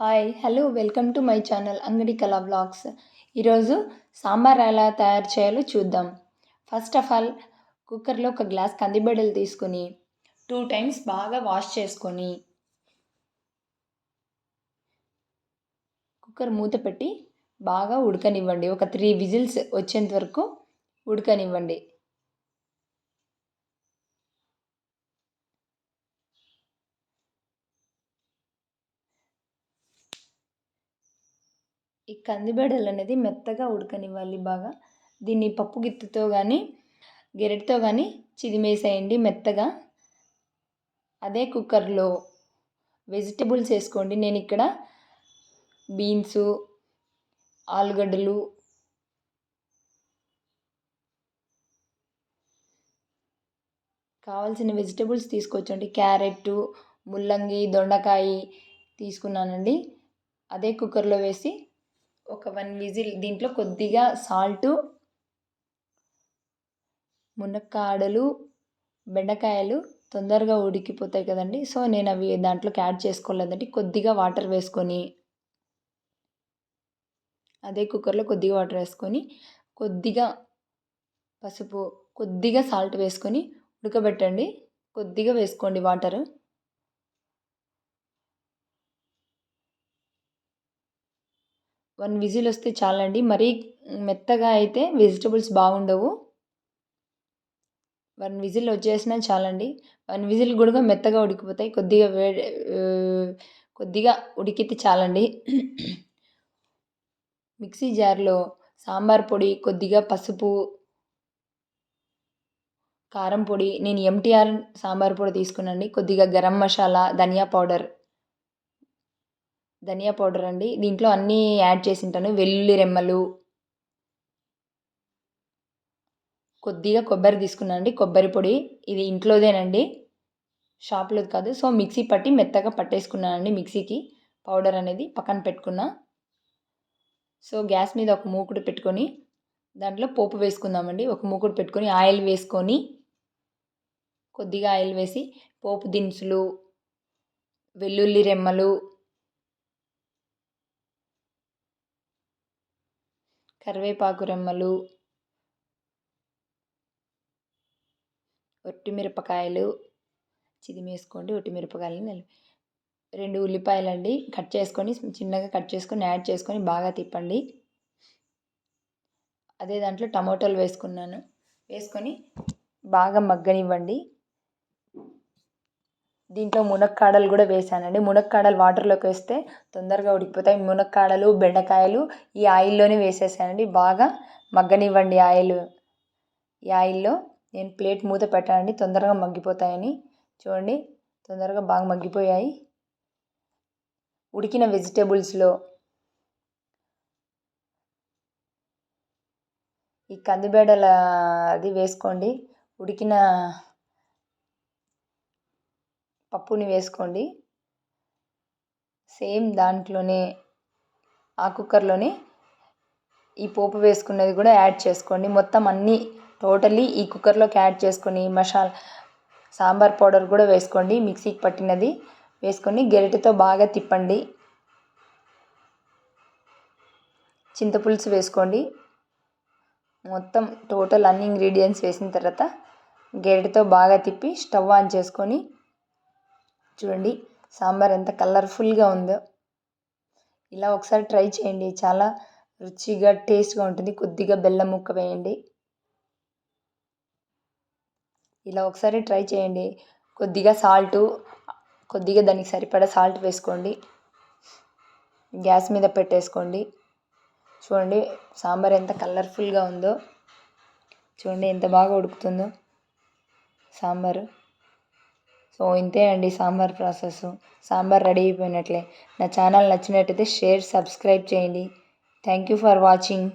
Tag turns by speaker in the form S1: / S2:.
S1: Hi hello welcome to my channel అంగడి కళా blogs. ఈరోజు సాంబార్ ఎలా తయారు చేయాలో చూద్దాం. ఫస్ట్ ఆఫ్ ఆల్ కుక్కర్లో ఒక గ్లాస్ కందిబెడలు తీసుకొని 2 టైమ్స్ బాగా వాష్ చేసుకొని కుక్కర్ మూత పెట్టి బాగా ఉడకనివ్వండి. ఒక 3 విజిల్స్ వచ్చేంత వరకు ఉడకనివ్వండి. ఈ కందిబెడలు అనేది మెత్తగా ఉడకనివ్వాలి బాగా. దీన్ని పప్పు గిత్తెతో కానీ గెరటితో కానీ చిదిమేసేయండి మెత్తగా. అదే కుక్కర్లో వెజిటబుల్స్ వేసుకోండి. నేను ఇక్కడ బీన్స్, ఆలుగడ్డలు, కావాల్సిన వెజిటబుల్స్ తీసుకొచ్చండి. క్యారెట్, ముల్లంగి, దొండకాయ తీసుకున్నానండి. అదే కుక్కర్లో వేసి ఒక 1 విజిల్, దీంట్లో కొద్దిగా సాల్టు, మునక్కాడలు, బెండకాయలు తొందరగా ఉడికిపోతాయి కదండి. సో నేను అవి దాంట్లోకి యాడ్ చేసుకోలేదండి. కొద్దిగా వాటర్ వేసుకొని, అదే కుక్కర్లో కొద్దిగా వాటర్ వేసుకొని, కొద్దిగా పసుపు, కొద్దిగా సాల్ట్ వేసుకొని ఉడకబెట్టండి. కొద్దిగా వేసుకోండి వాటర్. 1 విజిల్ వస్తే చాలండి. మరీ మెత్తగా అయితే వెజిటబుల్స్ బాగుండవు. 1 విజిల్ వచ్చేసినా చాలండి. 1 విజిల్ కూడా మెత్తగా ఉడికిపోతాయి. కొద్దిగా ఉడికితే చాలండి. మిక్సీ జార్లో సాంబార్ పొడి, కొద్దిగా పసుపు, కారం పొడి, నేను ఎంటీఆర్ సాంబార్ పొడి తీసుకున్నానండి. కొద్దిగా గరం మసాలా, ధనియా పౌడర్ అండి. దీంట్లో అన్నీ యాడ్ చేసి ఉంటాను. వెల్లుల్లి రెమ్మలు, కొద్దిగా కొబ్బరి తీసుకున్నానండి. కొబ్బరి పొడి ఇది ఇంట్లోదేనండి, షాప్లోది కాదు. సో మిక్సీ పట్టి మెత్తగా పట్టేసుకున్నానండి. మిక్సీకి పౌడర్ అనేది పక్కన పెట్టుకున్నా. సో గ్యాస్ మీద ఒక మూకుడు పెట్టుకొని దాంట్లో పోపు వేసుకుందామండి. ఒక మూకుడు పెట్టుకొని ఆయిల్ వేసుకొని, కొద్దిగా ఆయిల్ వేసి పోపు దినుసులు, వెల్లుల్లి రెమ్మలు, కరివేపాకు రెమ్మలు, ఒట్టిమిరపకాయలు చిదిమేసుకోండి. ఒట్టిమిరపకాయలని 2 ఉల్లిపాయలండి కట్ చేసుకొని, చిన్నగా కట్ చేసుకొని యాడ్ చేసుకొని బాగా తిప్పండి. అదే దాంట్లో టమాటోలు వేసుకున్నాను. వేసుకొని బాగా మగ్గనివ్వండి. దీంట్లో మునక్కాడలు కూడా వేసానండి. మునక్కాడలు వాటర్లోకి వేస్తే తొందరగా ఉడికిపోతాయి. మునక్కాడలు, బెండకాయలు ఈ ఆయిల్లోనే వేసేసానండి. బాగా మగ్గనివ్వండి ఈ ఆయిల్లో. నేను ప్లేట్ మూత పెట్టానండి తొందరగా మగ్గిపోతాయని. చూడండి తొందరగా బాగా మగ్గిపోయాయి. ఉడికిన వెజిటేబుల్స్లో ఈ కందిబేడల అది వేసుకోండి. ఉడికిన పప్పుని వేసుకోండి. సేమ్ దాంట్లోనే ఆ కుక్కర్లోనే ఈ పోపు వేసుకున్నది కూడా యాడ్ చేసుకోండి. మొత్తం అన్నీ టోటల్లీ ఈ కుక్కర్లోకి యాడ్ చేసుకొని సాంబార్ పౌడర్ కూడా వేసుకోండి. మిక్సీకి పట్టినది వేసుకొని గెరిటతో బాగా తిప్పండి. చింతపులుసు వేసుకోండి. మొత్తం టోటల్ అన్ని ఇంగ్రీడియంట్స్ వేసిన తర్వాత గెరిటతో బాగా తిప్పి స్టవ్ ఆన్ చేసుకొని చూడండి సాంబార్ ఎంత కలర్ఫుల్గా ఉందో. ఇలా ఒకసారి ట్రై చేయండి. చాలా రుచిగా టేస్ట్గా ఉంటుంది. కొద్దిగా బెల్లం ముక్క వేయండి. ఇలా ఒకసారి ట్రై చేయండి. కొద్దిగా సాల్టు, కొద్దిగా దానికి సరిపడా సాల్ట్ వేసుకోండి. గ్యాస్ మీద పెట్టేసుకోండి. చూడండి సాంబార్ ఎంత కలర్ఫుల్గా ఉందో. చూడండి ఎంత బాగా ఉడుకుతుందో సాంబారు. సో ఇంతే అండి సాంబార్ ప్రాసెస్. సాంబార్ రెడీ అయిపోయినట్లే. నా ఛానల్ నచ్చినట్టయితే షేర్, సబ్స్క్రైబ్ చేయండి. Thank you for watching.